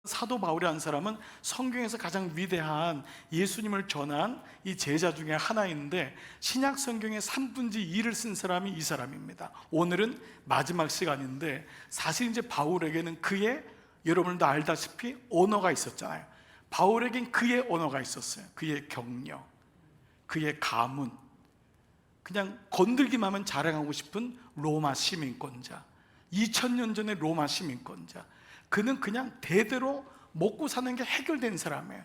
사도 바울이라는 사람은 성경에서 가장 위대한 예수님을 전한 이 제자 중에 하나인데, 신약 성경의 3분의 2를 쓴 사람이 이 사람입니다. 오늘은 마지막 시간인데, 사실 이제 바울에게는 그의, 여러분도 알다시피 언어가 있었잖아요. 바울에겐 그의 언어가 있었어요. 그의 격려, 그의 가문, 그냥 건들기만 하면 자랑하고 싶은 로마 시민권자, 2000년 전의 로마 시민권자. 그는 그냥 대대로 먹고 사는 게 해결된 사람이에요.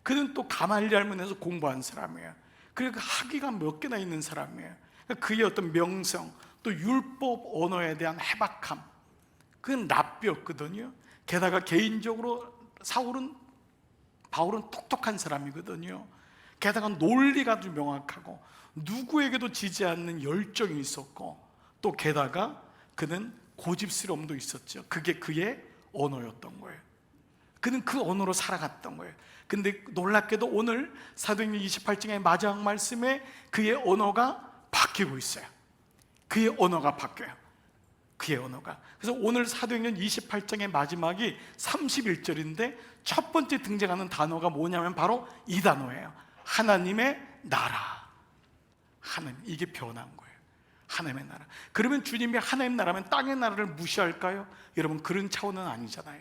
그는 또 가말리알 문에서 공부한 사람이에요. 그리고 학위가 몇 개나 있는 사람이에요. 그의 어떤 명성, 또 율법 언어에 대한 해박함, 그건 납비였거든요. 게다가 개인적으로 바울은 똑똑한 사람이거든요. 게다가 논리가 아주 명확하고 누구에게도 지지 않는 열정이 있었고, 또 게다가 그는 고집스러움도 있었죠. 그게 그의 언어였던 거예요. 그는 그 언어로 살아갔던 거예요. 근데 놀랍게도 오늘 사도행전 28장의 마지막 말씀에 그의 언어가 바뀌고 있어요. 그의 언어가 바뀌어요. 그의 언어가. 그래서 오늘 사도행전 28장의 마지막이 31절인데 첫 번째 등장하는 단어가 뭐냐면 바로 이 단어예요. 하나님의 나라. 하나님, 이게 변한 거예요. 하나님의 나라. 그러면 주님이 하나님 나라면 땅의 나라를 무시할까요? 여러분, 그런 차원은 아니잖아요.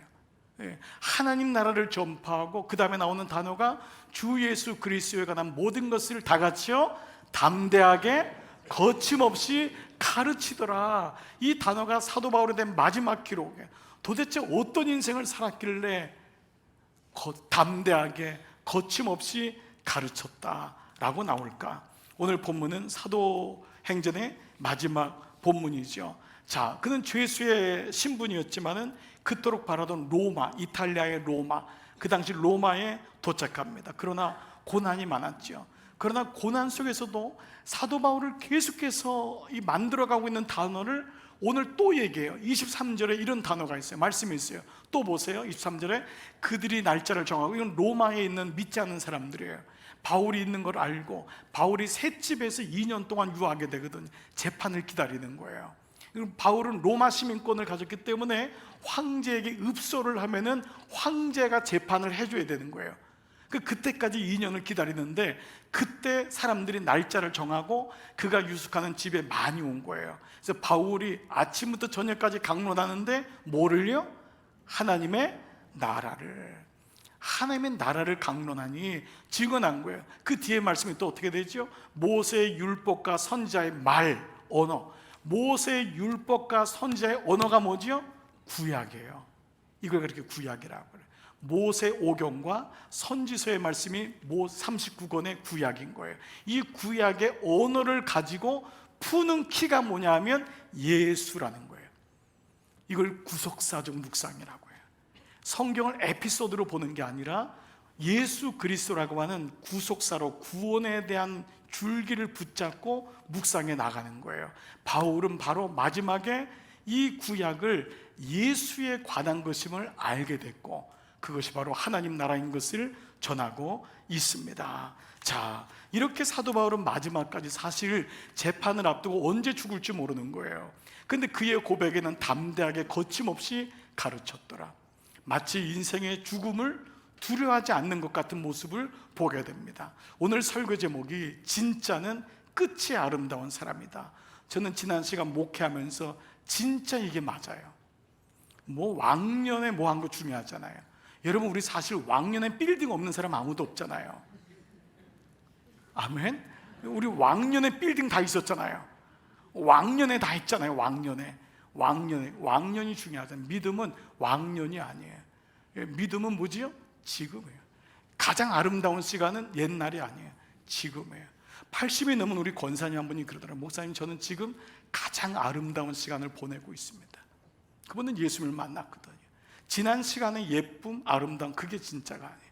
하나님 나라를 전파하고 그 다음에 나오는 단어가 주 예수 그리스도에 관한 모든 것을 다 같이요 담대하게 거침없이 가르치더라. 이 단어가 사도 바울에 대한 마지막 기록이에요. 도대체 어떤 인생을 살았길래 담대하게 거침없이 가르쳤다라고 나올까? 오늘 본문은 사도행전의 마지막 본문이죠. 자, 그는 죄수의 신분이었지만은 그토록 바라던 로마, 이탈리아의 로마, 그 당시 로마에 도착합니다. 그러나 고난이 많았죠. 그러나 고난 속에서도 사도 바울을 계속해서 이 만들어가고 있는 단어를 오늘 또 얘기해요. 23절에 이런 단어가 있어요. 말씀이 있어요. 또 보세요. 23절에 그들이 날짜를 정하고, 이건 로마에 있는 믿지 않는 사람들이에요. 바울이 있는 걸 알고 바울이 셋집에서 2년 동안 유하게 되거든요. 재판을 기다리는 거예요. 바울은 로마 시민권을 가졌기 때문에 황제에게 읍소를 하면은 황제가 재판을 해줘야 되는 거예요. 그때까지 2년을 기다리는데, 그때 사람들이 날짜를 정하고 그가 유숙하는 집에 많이 온 거예요. 그래서 바울이 아침부터 저녁까지 강론하는데 뭐를요? 하나님의 나라를 강론하니 증언한 거예요. 그 뒤에 말씀이 또 어떻게 되죠? 모세의 율법과 선지자의 언어. 모세의 율법과 선지자의 언어가 뭐지요? 구약이에요. 이걸 그렇게 구약이라고 그래요. 모세 오경과 선지서의 말씀이 39권의 구약인 거예요. 이 구약의 언어를 가지고 푸는 키가 뭐냐 하면 예수라는 거예요. 이걸 구속사적 묵상이라고 해요. 성경을 에피소드로 보는 게 아니라 예수 그리스도라고 하는 구속사로 구원에 대한 줄기를 붙잡고 묵상해 나가는 거예요. 바울은 바로 마지막에 이 구약을 예수에 관한 것임을 알게 됐고, 그것이 바로 하나님 나라인 것을 전하고 있습니다. 자, 이렇게 사도 바울은 마지막까지 사실 재판을 앞두고 언제 죽을지 모르는 거예요. 근데 그의 고백에는 담대하게 거침없이 가르쳤더라. 마치 인생의 죽음을 두려워하지 않는 것 같은 모습을 보게 됩니다. 오늘 설교 제목이 진짜는 끝이 아름다운 사람이다. 저는 지난 시간 목회하면서 진짜 이게 맞아요. 왕년에 뭐 한 거 중요하잖아요. 여러분, 우리 사실 왕년에 빌딩 없는 사람 아무도 없잖아요. 아멘. 우리 왕년에 빌딩 다 있었잖아요. 왕년에 다 했잖아요. 왕년이 중요하잖아요. 믿음은 왕년이 아니에요. 믿음은 뭐지요? 지금이에요. 가장 아름다운 시간은 옛날이 아니에요. 지금이에요. 80이 넘은 우리 권사님 한 분이 그러더라고요. 목사님, 저는 지금 가장 아름다운 시간을 보내고 있습니다. 그분은 예수님을 만났거든요. 지난 시간의 예쁨, 아름다움, 그게 진짜가 아니에요.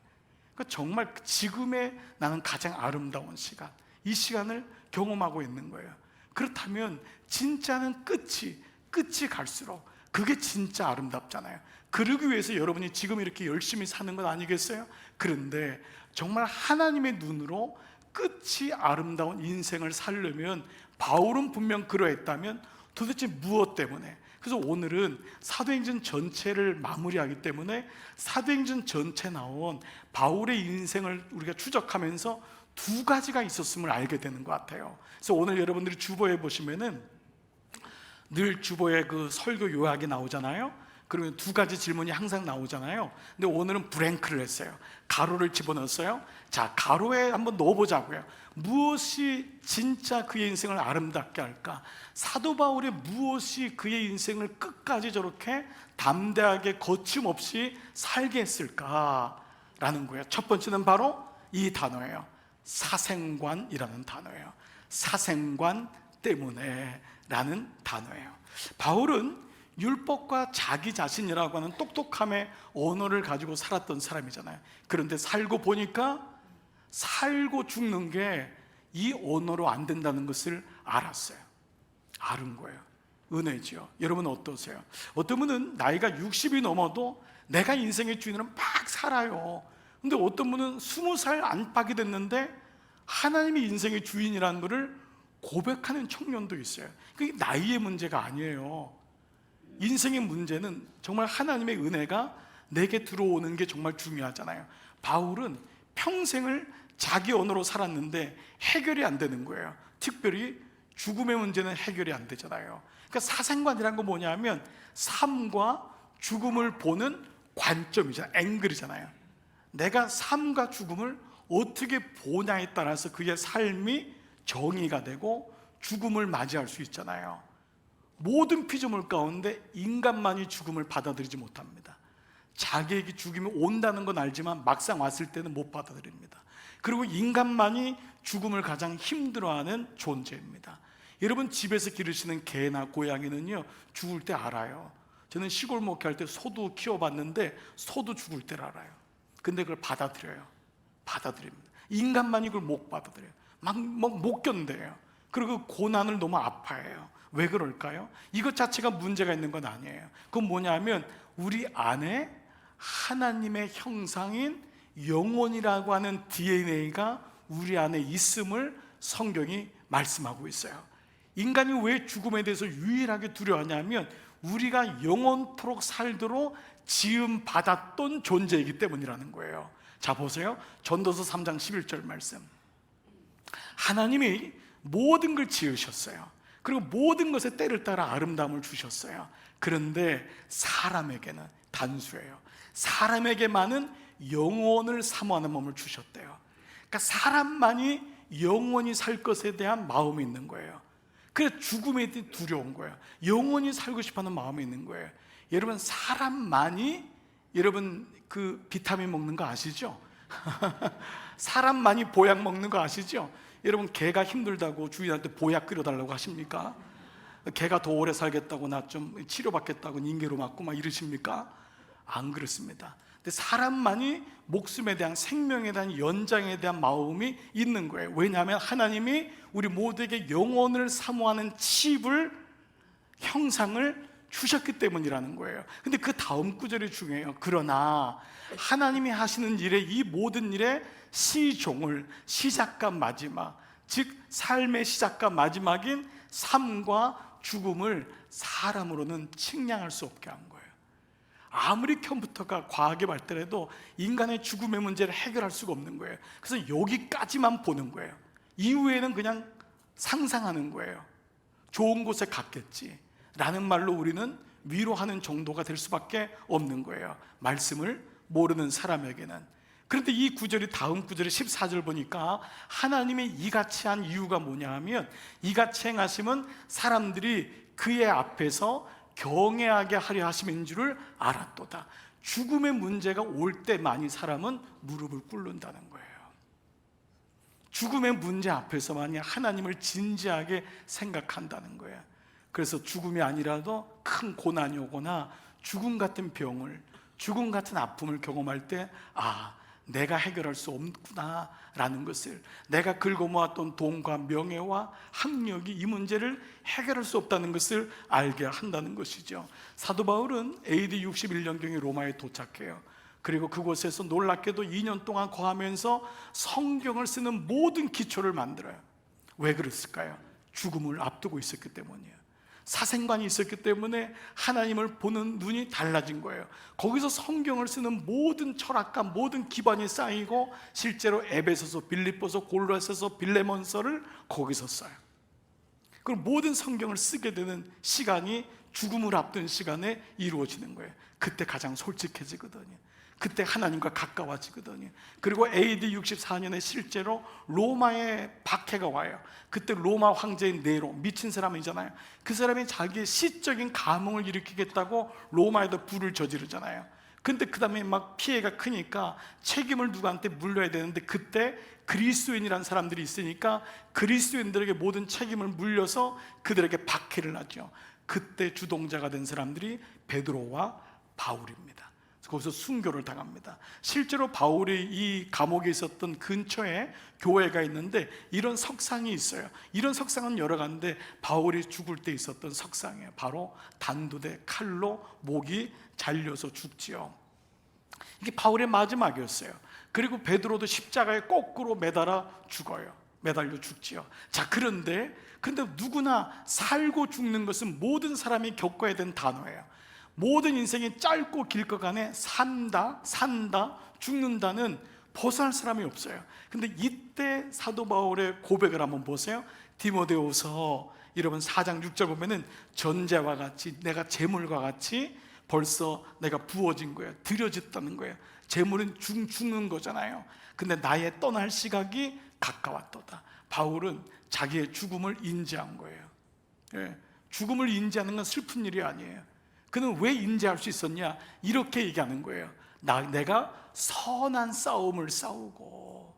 그러니까 정말 지금의 나는 가장 아름다운 시간, 이 시간을 경험하고 있는 거예요. 그렇다면 진짜는 끝이 갈수록 그게 진짜 아름답잖아요. 그러기 위해서 여러분이 지금 이렇게 열심히 사는 건 아니겠어요? 그런데 정말 하나님의 눈으로 끝이 아름다운 인생을 살려면, 바울은 분명 그러했다면 도대체 무엇 때문에? 그래서 오늘은 사도행전 전체를 마무리하기 때문에 사도행전 전체 나온 바울의 인생을 우리가 추적하면서 두 가지가 있었음을 알게 되는 것 같아요. 그래서 오늘 여러분들이 주보에 보시면은 늘 주보에 그 설교 요약이 나오잖아요. 그러면 두 가지 질문이 항상 나오잖아요. 근데 오늘은 브랭크를 했어요. 가로를 집어넣었어요. 자, 가로에 한번 넣어보자고요. 무엇이 진짜 그의 인생을 아름답게 할까? 사도 바울의 무엇이 그의 인생을 끝까지 저렇게 담대하게 거침없이 살게 했을까라는 거예요. 첫 번째는 바로 이 단어예요. 사생관이라는 단어예요. 사생관 때문에 라는 단어예요. 바울은 율법과 자기 자신이라고 하는 똑똑함의 언어를 가지고 살았던 사람이잖아요. 그런데 살고 보니까 살고 죽는 게 이 언어로 안 된다는 것을 알았어요. 알은 거예요. 은혜죠. 여러분 어떠세요? 어떤 분은 나이가 60이 넘어도 내가 인생의 주인으로 막 살아요. 근데 어떤 분은 20살 안팎이 됐는데 하나님이 인생의 주인이라는 것을 고백하는 청년도 있어요. 그게 나이의 문제가 아니에요. 인생의 문제는 정말 하나님의 은혜가 내게 들어오는 게 정말 중요하잖아요. 바울은 평생을 자기 언어로 살았는데 해결이 안 되는 거예요. 특별히 죽음의 문제는 해결이 안 되잖아요. 그러니까 사생관이란 건 뭐냐면 삶과 죽음을 보는 관점이잖아요. 앵글이잖아요. 내가 삶과 죽음을 어떻게 보냐에 따라서 그의 삶이 정의가 되고 죽음을 맞이할 수 있잖아요. 모든 피조물 가운데 인간만이 죽음을 받아들이지 못합니다. 자기에게 죽음이 온다는 건 알지만 막상 왔을 때는 못 받아들입니다. 그리고 인간만이 죽음을 가장 힘들어하는 존재입니다. 여러분 집에서 기르시는 개나 고양이는요 죽을 때 알아요. 저는 시골 목회할 때 소도 키워봤는데 소도 죽을 때를 알아요. 근데 그걸 받아들여요. 받아들입니다. 인간만이 그걸 못 받아들여요. 막 못 견뎌요. 그리고 고난을 너무 아파해요. 왜 그럴까요? 이것 자체가 문제가 있는 건 아니에요. 그건 뭐냐면 우리 안에 하나님의 형상인 영혼이라고 하는 DNA가 우리 안에 있음을 성경이 말씀하고 있어요. 인간이 왜 죽음에 대해서 유일하게 두려워하냐면 우리가 영원토록 살도록 지음 받았던 존재이기 때문이라는 거예요. 자 보세요. 전도서 3장 11절 말씀. 하나님이 모든 걸 지으셨어요. 그리고 모든 것에 때를 따라 아름다움을 주셨어요. 그런데 사람에게는 단수예요. 사람에게만은 영원을 사모하는 몸을 주셨대요. 그러니까 사람만이 영원히 살 것에 대한 마음이 있는 거예요. 그래서 죽음에 대해 두려운 거예요. 영원히 살고 싶어하는 마음이 있는 거예요. 여러분 사람만이 여러분 그 비타민 먹는 거 아시죠? 사람만이 보약 먹는 거 아시죠? 여러분 개가 힘들다고 주인한테 보약 끓여달라고 하십니까? 개가 더 오래 살겠다고 나 좀 치료받겠다고 닌게로 맞고 막 이러십니까? 안 그렇습니다. 근데 사람만이 목숨에 대한 생명에 대한 연장에 대한 마음이 있는 거예요. 왜냐하면 하나님이 우리 모두에게 영혼을 사모하는 칩을 형상을 주셨기 때문이라는 거예요. 근데 그 다음 구절이 중요해요. 그러나 하나님이 하시는 일에 이 모든 일의 시종을 시작과 마지막, 즉 삶의 시작과 마지막인 삶과 죽음을 사람으로는 측량할 수 없게 한 거예요. 아무리 컴퓨터가 과학이 발달해도 인간의 죽음의 문제를 해결할 수가 없는 거예요. 그래서 여기까지만 보는 거예요. 이후에는 그냥 상상하는 거예요. 좋은 곳에 갔겠지 라는 말로 우리는 위로하는 정도가 될 수밖에 없는 거예요. 말씀을 모르는 사람에게는. 그런데 이 구절이 다음 구절의 14절 보니까 하나님이 이같이 한 이유가 뭐냐 하면 이같이 행하심은 사람들이 그의 앞에서 경외하게 하려 하심인 줄을 알았도다. 죽음의 문제가 올 때만이 사람은 무릎을 꿇는다는 거예요. 죽음의 문제 앞에서만이 하나님을 진지하게 생각한다는 거예요. 그래서 죽음이 아니라도 큰 고난이 오거나 죽음 같은 병을, 죽음 같은 아픔을 경험할 때 내가 해결할 수 없구나 라는 것을, 내가 긁어모았던 돈과 명예와 학력이 이 문제를 해결할 수 없다는 것을 알게 한다는 것이죠. 사도 바울은 AD 61년경에 로마에 도착해요. 그리고 그곳에서 놀랍게도 2년 동안 거하면서 성경을 쓰는 모든 기초를 만들어요. 왜 그랬을까요? 죽음을 앞두고 있었기 때문이에요. 사생관이 있었기 때문에 하나님을 보는 눈이 달라진 거예요. 거기서 성경을 쓰는 모든 철학과 모든 기반이 쌓이고 실제로 에베소서, 빌립보서, 골로새서, 빌레몬서를 거기서 써요. 그리고 모든 성경을 쓰게 되는 시간이 죽음을 앞둔 시간에 이루어지는 거예요. 그때 가장 솔직해지거든요. 그때 하나님과 가까워지거든요. 그리고 AD 64년에 실제로 로마에 박해가 와요. 그때 로마 황제인 네로, 미친 사람이잖아요. 그 사람이 자기의 시적인 감흥을 일으키겠다고 로마에다 불을 저지르잖아요. 근데 그 다음에 막 피해가 크니까 책임을 누구한테 물려야 되는데, 그때 그리스도인이라는 사람들이 있으니까 그리스도인들에게 모든 책임을 물려서 그들에게 박해를 하죠. 그때 주동자가 된 사람들이 베드로와 바울입니다. 거기서 순교를 당합니다. 실제로 바울이 이 감옥에 있었던 근처에 교회가 있는데 이런 석상이 있어요. 이런 석상은 여러 가지인데 바울이 죽을 때 있었던 석상이에요. 바로 단두대 칼로 목이 잘려서 죽지요. 이게 바울의 마지막이었어요. 그리고 베드로도 십자가에 거꾸로 매달려 죽지요. 자, 그런데 누구나 살고 죽는 것은 모든 사람이 겪어야 되는 단어예요. 모든 인생이 짧고 길것 간에 산다, 죽는다는 벗어날 사람이 없어요. 근데 이때 사도 바울의 고백을 한번 보세요. 디모데후서 여러분 4장 6절 보면은 전제와 같이, 내가 재물과 같이 벌써 내가 부어진 거예요. 들여졌다는 거예요. 재물은 죽는 거잖아요. 근데 나의 떠날 시각이 가까웠도다. 바울은 자기의 죽음을 인지한 거예요. 죽음을 인지하는 건 슬픈 일이 아니에요. 그는 왜 인지할 수 있었냐? 이렇게 얘기하는 거예요. 내가 선한 싸움을 싸우고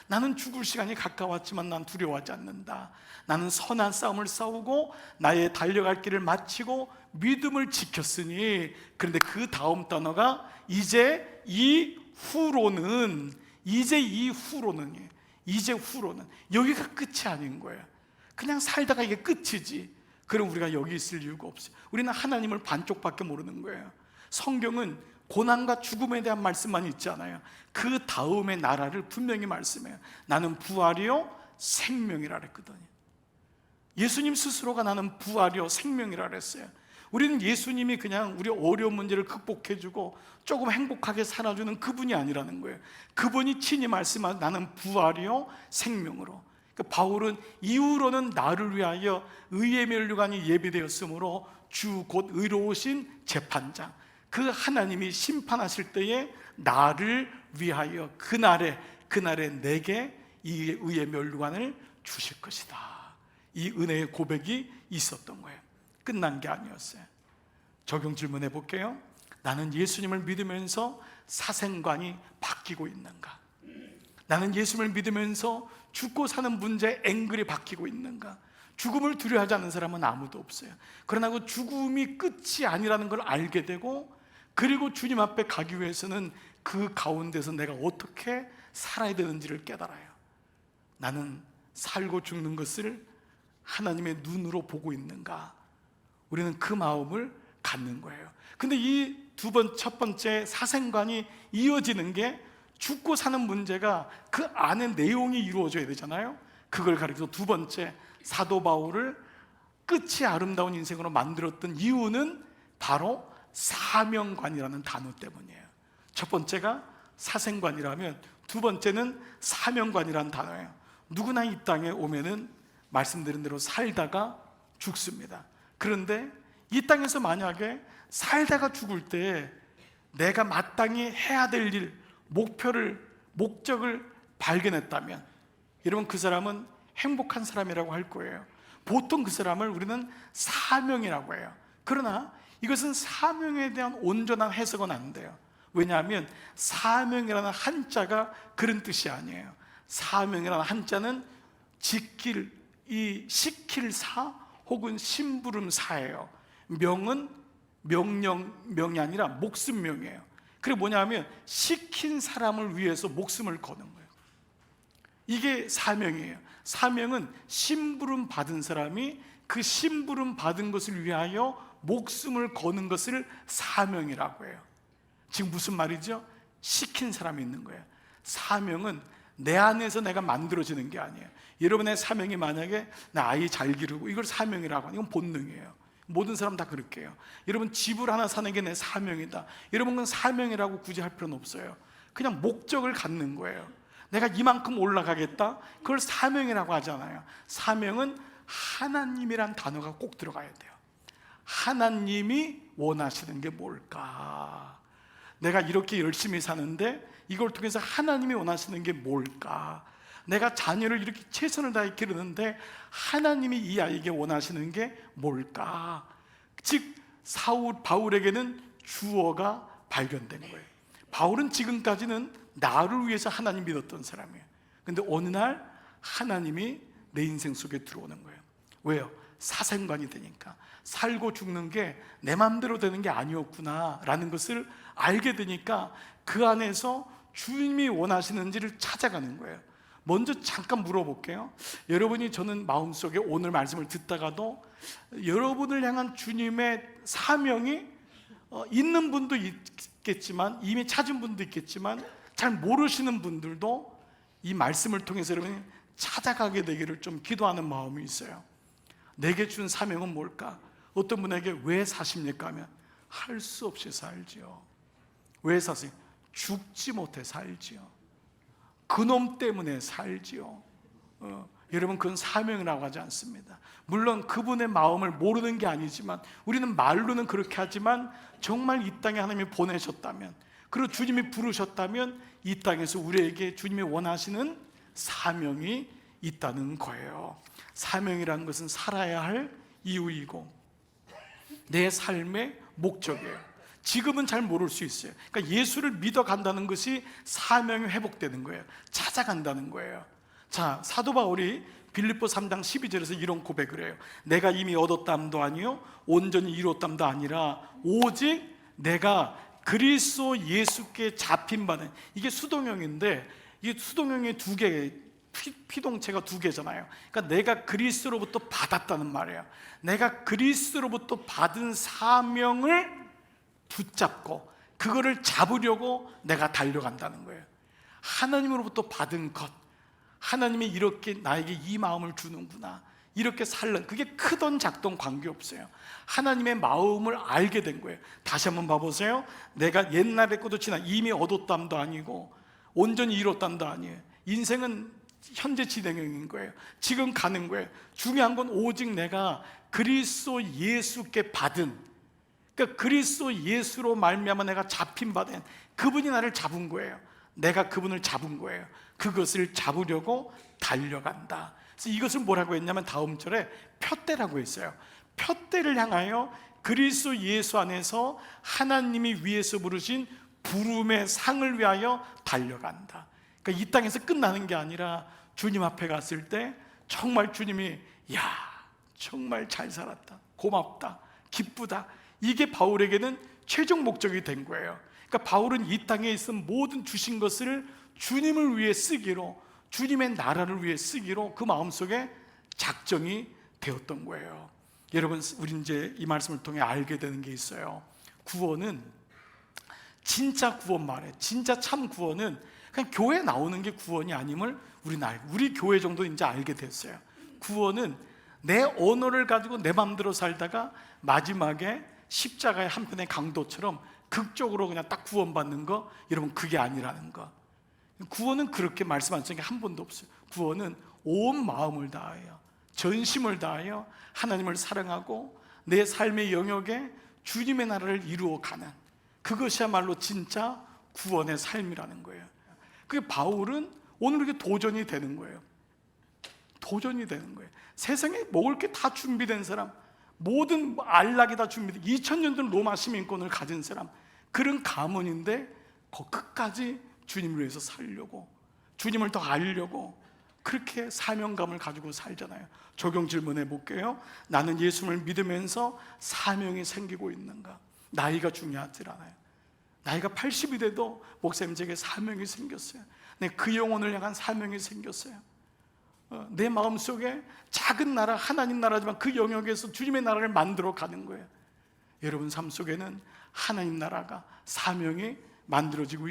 나는 죽을 시간이 가까웠지만 난 두려워하지 않는다. 나는 선한 싸움을 싸우고 나의 달려갈 길을 마치고 믿음을 지켰으니. 그런데 그 다음 단어가 이제 이후로는 여기가 끝이 아닌 거예요. 그냥 살다가 이게 끝이지. 그럼 우리가 여기 있을 이유가 없어요. 우리는 하나님을 반쪽밖에 모르는 거예요. 성경은 고난과 죽음에 대한 말씀만 있지 않아요. 그 다음의 나라를 분명히 말씀해요. 나는 부활이요 생명이라 그랬거든요. 예수님 스스로가 나는 부활이요 생명이라 그랬어요. 우리는 예수님이 그냥 우리 어려운 문제를 극복해주고 조금 행복하게 살아주는 그분이 아니라는 거예요. 그분이 친히 말씀하신 나는 부활이요 생명으로. 바울은 이후로는 나를 위하여 의의 면류관이 예비되었으므로 주 곧 의로우신 재판장, 그 하나님이 심판하실 때에 나를 위하여 그날에 내게 이 의의 면류관을 주실 것이다. 이 은혜의 고백이 있었던 거예요. 끝난 게 아니었어요. 적용 질문해 볼게요. 나는 예수님을 믿으면서 사생관이 바뀌고 있는가? 나는 예수님을 믿으면서 죽고 사는 문제에 앵글이 바뀌고 있는가? 죽음을 두려워하지 않는 사람은 아무도 없어요. 그러나 그 죽음이 끝이 아니라는 걸 알게 되고, 그리고 주님 앞에 가기 위해서는 그 가운데서 내가 어떻게 살아야 되는지를 깨달아요. 나는 살고 죽는 것을 하나님의 눈으로 보고 있는가? 우리는 그 마음을 갖는 거예요. 근데 이 첫 번째 사생관이 이어지는 게 죽고 사는 문제가 그 안에 내용이 이루어져야 되잖아요. 그걸 가리켜서 두 번째, 사도 바울을 끝이 아름다운 인생으로 만들었던 이유는 바로 사명관이라는 단어 때문이에요. 첫 번째가 사생관이라면 두 번째는 사명관이라는 단어예요. 누구나 이 땅에 오면은 말씀드린 대로 살다가 죽습니다. 그런데 이 땅에서 만약에 살다가 죽을 때 내가 마땅히 해야 될 일, 목적을 발견했다면 여러분, 그 사람은 행복한 사람이라고 할 거예요. 보통 그 사람을 우리는 사명이라고 해요. 그러나 이것은 사명에 대한 온전한 해석은 안 돼요. 왜냐하면 사명이라는 한자가 그런 뜻이 아니에요. 사명이라는 한자는 지킬, 시킬 사 혹은 심부름 사예요. 명은 명이 아니라 목숨명이에요. 그게 뭐냐면 시킨 사람을 위해서 목숨을 거는 거예요. 이게 사명이에요. 사명은 심부름 받은 사람이 그 심부름 받은 것을 위하여 목숨을 거는 것을 사명이라고 해요. 지금 무슨 말이죠? 시킨 사람이 있는 거예요. 사명은 내 안에서 내가 만들어지는 게 아니에요. 여러분의 사명이 만약에 나 아이 잘 기르고 이걸 사명이라고 하는, 이건 본능이에요. 모든 사람 다 그렇게 해요. 여러분 집을 하나 사는 게 내 사명이다, 여러분 그건 사명이라고 굳이 할 필요는 없어요. 그냥 목적을 갖는 거예요. 내가 이만큼 올라가겠다, 그걸 사명이라고 하잖아요. 사명은 하나님이란 단어가 꼭 들어가야 돼요. 하나님이 원하시는 게 뭘까? 내가 이렇게 열심히 사는데 이걸 통해서 하나님이 원하시는 게 뭘까? 내가 자녀를 이렇게 최선을 다해 기르는데 하나님이 이 아이에게 원하시는 게 뭘까? 즉 바울에게는 주어가 발견된 거예요. 바울은 지금까지는 나를 위해서 하나님 믿었던 사람이에요. 근데 어느 날 하나님이 내 인생 속에 들어오는 거예요. 왜요? 사생관이 되니까. 살고 죽는 게 내 마음대로 되는 게 아니었구나 라는 것을 알게 되니까 그 안에서 주님이 원하시는지를 찾아가는 거예요. 먼저 잠깐 물어볼게요. 여러분이, 저는 마음속에 오늘 말씀을 듣다가도 여러분을 향한 주님의 사명이 있는 분도 있겠지만, 이미 찾은 분도 있겠지만, 잘 모르시는 분들도 이 말씀을 통해서 여러분이 찾아가게 되기를 좀 기도하는 마음이 있어요. 내게 준 사명은 뭘까? 어떤 분에게 왜 사십니까 하면 할 수 없이 살지요. 왜 사세요? 죽지 못해 살지요. 그놈 때문에 살지요. 여러분 그건 사명이라고 하지 않습니다. 물론 그분의 마음을 모르는 게 아니지만, 우리는 말로는 그렇게 하지만 정말 이 땅에 하나님이 보내셨다면, 그리고 주님이 부르셨다면 이 땅에서 우리에게 주님이 원하시는 사명이 있다는 거예요. 사명이라는 것은 살아야 할 이유이고 내 삶의 목적이에요. 지금은 잘 모를 수 있어요. 그러니까 예수를 믿어간다는 것이 사명이 회복되는 거예요. 찾아간다는 거예요. 자, 사도 바울이 빌립보 3장 12절에서 이런 고백을 해요. 내가 이미 얻었담도 아니요 온전히 이뤘담도 아니라 오직 내가 그리스도 예수께 잡힌 바는, 이게 수동형인데 이게 수동형이 두 개, 피동체가 두 개잖아요. 그러니까 내가 그리스도로부터 받았다는 말이에요. 내가 그리스도로부터 받은 사명을 붙잡고 그거를 잡으려고 내가 달려간다는 거예요. 하나님으로부터 받은 것, 하나님이 이렇게 나에게 이 마음을 주는구나, 이렇게 살는, 그게 크던 작던 관계없어요. 하나님의 마음을 알게 된 거예요. 다시 한번 봐보세요. 내가 옛날에 것도 지난, 이미 얻었담도 아니고 온전히 이뤘담도 아니에요. 인생은 현재 진행형인 거예요. 지금 가는 거예요. 중요한 건 오직 내가 그리스도 예수께 받은, 그러니까 그리스도 예수로 말미암아 내가 잡힌 바 된, 그분이 나를 잡은 거예요. 내가 그분을 잡은 거예요. 그것을 잡으려고 달려간다. 그래서 이것을 뭐라고 했냐면 다음 절에 푯대라고 했어요. 푯대를 향하여 그리스도 예수 안에서 하나님이 위에서 부르신 부름의 상을 위하여 달려간다. 그러니까 이 땅에서 끝나는 게 아니라 주님 앞에 갔을 때 정말 주님이 야, 정말 잘 살았다, 고맙다, 기쁘다, 이게 바울에게는 최종 목적이 된 거예요. 그러니까 바울은 이 땅에 있은 모든 주신 것을 주님을 위해 쓰기로, 주님의 나라를 위해 쓰기로 그 마음속에 작정이 되었던 거예요. 여러분, 우리 이제 이 말씀을 통해 알게 되는 게 있어요. 구원은, 진짜 구원 말해, 진짜 참 구원은 그냥 교회 나오는 게 구원이 아님을 우리는 알고, 우리 교회 정도 이제 알게 됐어요. 구원은 내 언어를 가지고 내 마음대로 살다가 마지막에 십자가의 한편의 강도처럼 극적으로 그냥 딱 구원받는 거, 여러분 그게 아니라는 거. 구원은 그렇게 말씀하신 게 한 번도 없어요. 구원은 온 마음을 다하여, 전심을 다하여 하나님을 사랑하고 내 삶의 영역에 주님의 나라를 이루어가는, 그것이야말로 진짜 구원의 삶이라는 거예요. 그게 바울은 오늘 이렇게 도전이 되는 거예요. 도전이 되는 거예요. 세상에 먹을 게 다 준비된 사람, 모든 안락이 다 준비된 2000년 전 로마 시민권을 가진 사람, 그런 가문인데 그 끝까지 주님을 위해서 살려고, 주님을 더 알려고 그렇게 사명감을 가지고 살잖아요. 적용 질문해 볼게요. 나는 예수를 믿으면서 사명이 생기고 있는가? 나이가 중요하지 않아요. 나이가 80이 돼도 목사님 제게 사명이 생겼어요. 그 영혼을 향한 사명이 생겼어요. 내 마음속에 작은 나라, 하나님 나라지만 그 영역에서 주님의 나라를 만들어 가는 거예요. 여러분 삶 속에는 하나님 나라가, 사명이 만들어지고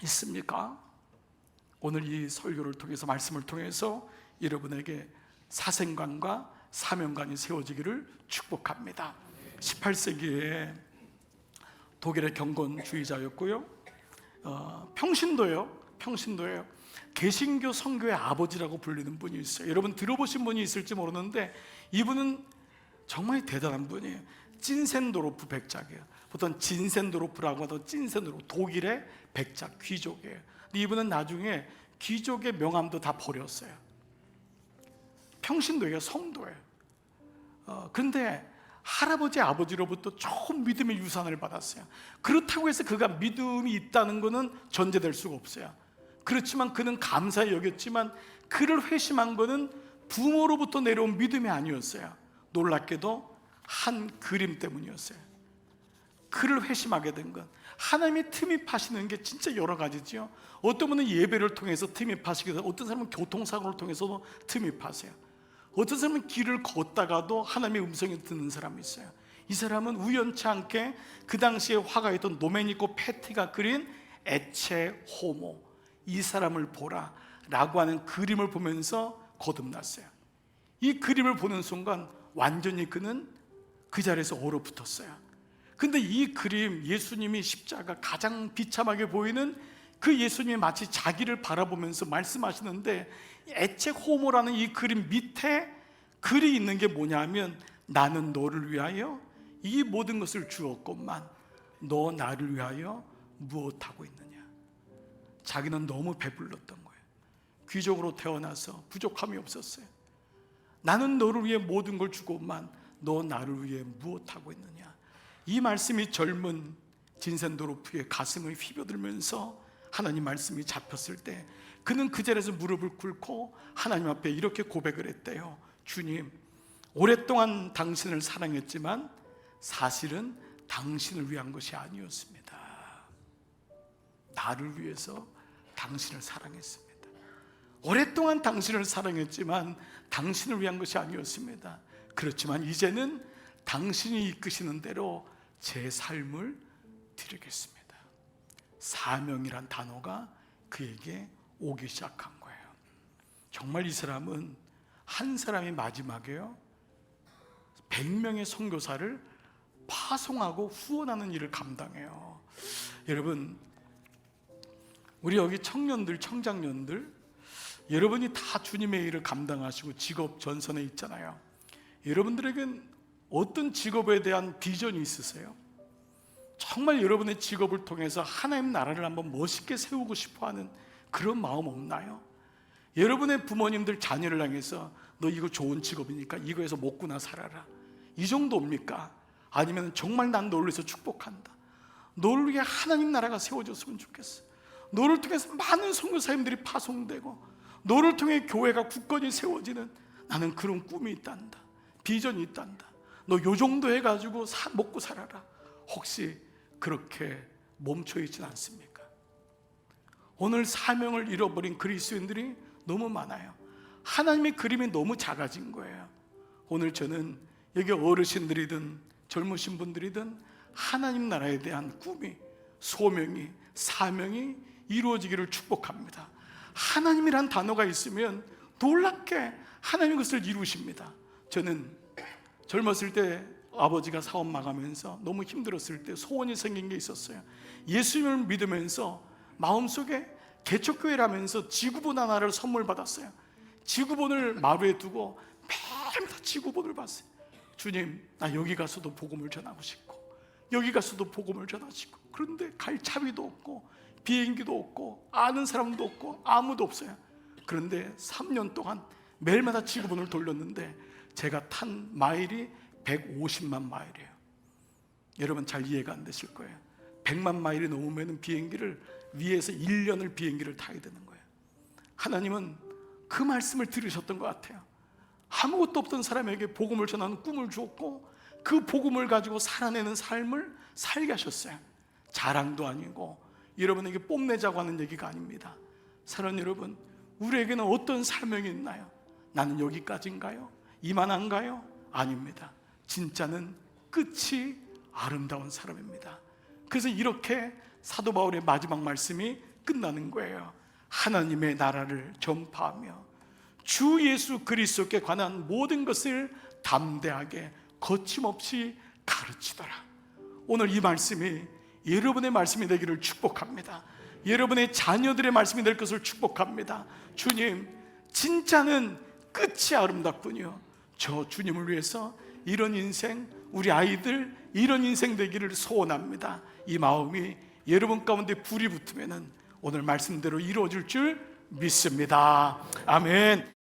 있습니까? 오늘 이 설교를 통해서, 말씀을 통해서 여러분에게 사생관과 사명관이 세워지기를 축복합니다. 18세기에 독일의 경건주의자였고요, 평신도예요. 개신교 성교의 아버지라고 불리는 분이 있어요. 여러분 들어보신 분이 있을지 모르는데 이분은 정말 대단한 분이에요. 찐센도로프 백작이에요. 보통 진센도로프라고 하던 찐센도로프, 독일의 백작 귀족이에요. 근데 이분은 나중에 귀족의 명함도 다 버렸어요. 평신도예요, 성도예요. 그런데 할아버지 아버지로부터 좋은 믿음의 유산을 받았어요. 그렇다고 해서 그가 믿음이 있다는 것은 전제될 수가 없어요. 그렇지만 그는 감사히 여겼지만 그를 회심한 것은 부모로부터 내려온 믿음이 아니었어요. 놀랍게도 한 그림 때문이었어요. 그를 회심하게 된 건 하나님이 틈입하시는 게 진짜 여러 가지죠. 어떤 분은 예배를 통해서 틈입하시기도 하고, 어떤 사람은 교통사고를 통해서도 틈입하세요. 어떤 사람은 길을 걷다가도 하나님의 음성이 듣는 사람이 있어요. 이 사람은 우연치 않게 그 당시에 화가였던 노메니코 페티가 그린 에체 호모, 이 사람을 보라 라고 하는 그림을 보면서 거듭났어요. 이 그림을 보는 순간 완전히 그는 그 자리에서 얼어붙었어요. 근데 이 그림, 예수님이 십자가 가장 비참하게 보이는 그 예수님이 마치 자기를 바라보면서 말씀하시는데, 에체 호모라는 이 그림 밑에 글이 있는 게 뭐냐면, 나는 너를 위하여 이 모든 것을 주었건만 너 나를 위하여 무엇하고 있느냐. 자기는 너무 배불렀던 거예요. 귀족으로 태어나서 부족함이 없었어요. 나는 너를 위해 모든 걸 주고만 너 나를 위해 무엇하고 있느냐. 이 말씀이 젊은 진센도로프의 가슴을 휘벼들면서 하나님 말씀이 잡혔을 때 그는 그 자리에서 무릎을 꿇고 하나님 앞에 이렇게 고백을 했대요. 주님, 오랫동안 당신을 사랑했지만 사실은 당신을 위한 것이 아니었습니다. 나를 위해서 당신을 사랑했습니다. 오랫동안 당신을 사랑했지만 당신을 위한 것이 아니었습니다. 그렇지만 이제는 당신이 이끄시는 대로 제 삶을 드리겠습니다. 사명이란 단어가 그에게 오기 시작한 거예요. 정말 이 사람은 한 사람이 마지막에요 100명의 선교사를 파송하고 후원하는 일을 감당해요. 여러분, 우리 여기 청년들, 청장년들, 여러분이 다 주님의 일을 감당하시고 직업 전선에 있잖아요. 여러분들에겐 어떤 직업에 대한 비전이 있으세요? 정말 여러분의 직업을 통해서 하나님 나라를 한번 멋있게 세우고 싶어하는 그런 마음 없나요? 여러분의 부모님들 자녀를 향해서 너 이거 좋은 직업이니까 이거에서 먹고나 살아라, 이 정도입니까? 아니면 정말 난 너를 위해서 축복한다, 너를 위해 하나님 나라가 세워졌으면 좋겠어, 너를 통해서 많은 선교사님들이 파송되고 너를 통해 교회가 굳건히 세워지는, 나는 그런 꿈이 있단다, 비전이 있단다, 너 요 정도 해가지고 먹고 살아라. 혹시 그렇게 멈춰있진 않습니까? 오늘 사명을 잃어버린 그리스도인들이 너무 많아요. 하나님의 그림이 너무 작아진 거예요. 오늘 저는 여기 어르신들이든 젊으신 분들이든 하나님 나라에 대한 꿈이, 소명이, 사명이 이루어지기를 축복합니다. 하나님이란 단어가 있으면 놀랍게 하나님 것을 이루십니다. 저는 젊었을 때 아버지가 사업 마감하면서 너무 힘들었을 때 소원이 생긴 게 있었어요. 예수님을 믿으면서 마음속에 개척교회라면서 지구본 하나를 선물 받았어요. 지구본을 마루에 두고 매일마다 지구본을 봤어요. 주님, 나 여기 가서도 복음을 전하고 싶고 여기 가서도 복음을 전하시고, 그런데 갈 차비도 없고 비행기도 없고 아는 사람도 없고 아무도 없어요. 그런데 3년 동안 매일마다 지구본을 돌렸는데 제가 탄 마일이 150만 마일이에요. 여러분 잘 이해가 안 되실 거예요. 100만 마일이 넘으면 비행기를 위에서 1년을 비행기를 타야 되는 거예요. 하나님은 그 말씀을 들으셨던 것 같아요. 아무것도 없던 사람에게 복음을 전하는 꿈을 주었고 그 복음을 가지고 살아내는 삶을 살게 하셨어요. 자랑도 아니고 여러분에게 뽐내자고 하는 얘기가 아닙니다. 사랑하는 여러분, 우리에게는 어떤 사명이 있나요? 나는 여기까지인가요? 이만한가요? 아닙니다. 진짜는 끝이 아름다운 사람입니다. 그래서 이렇게 사도 바울의 마지막 말씀이 끝나는 거예요. 하나님의 나라를 전파하며 주 예수 그리스도께 관한 모든 것을 담대하게 거침없이 가르치더라. 오늘 이 말씀이 여러분의 말씀이 되기를 축복합니다. 여러분의 자녀들의 말씀이 될 것을 축복합니다. 주님, 진짜는 끝이 아름답군요. 저 주님을 위해서 이런 인생, 우리 아이들 이런 인생 되기를 소원합니다. 이 마음이 여러분 가운데 불이 붙으면 오늘 말씀대로 이루어질 줄 믿습니다. 아멘.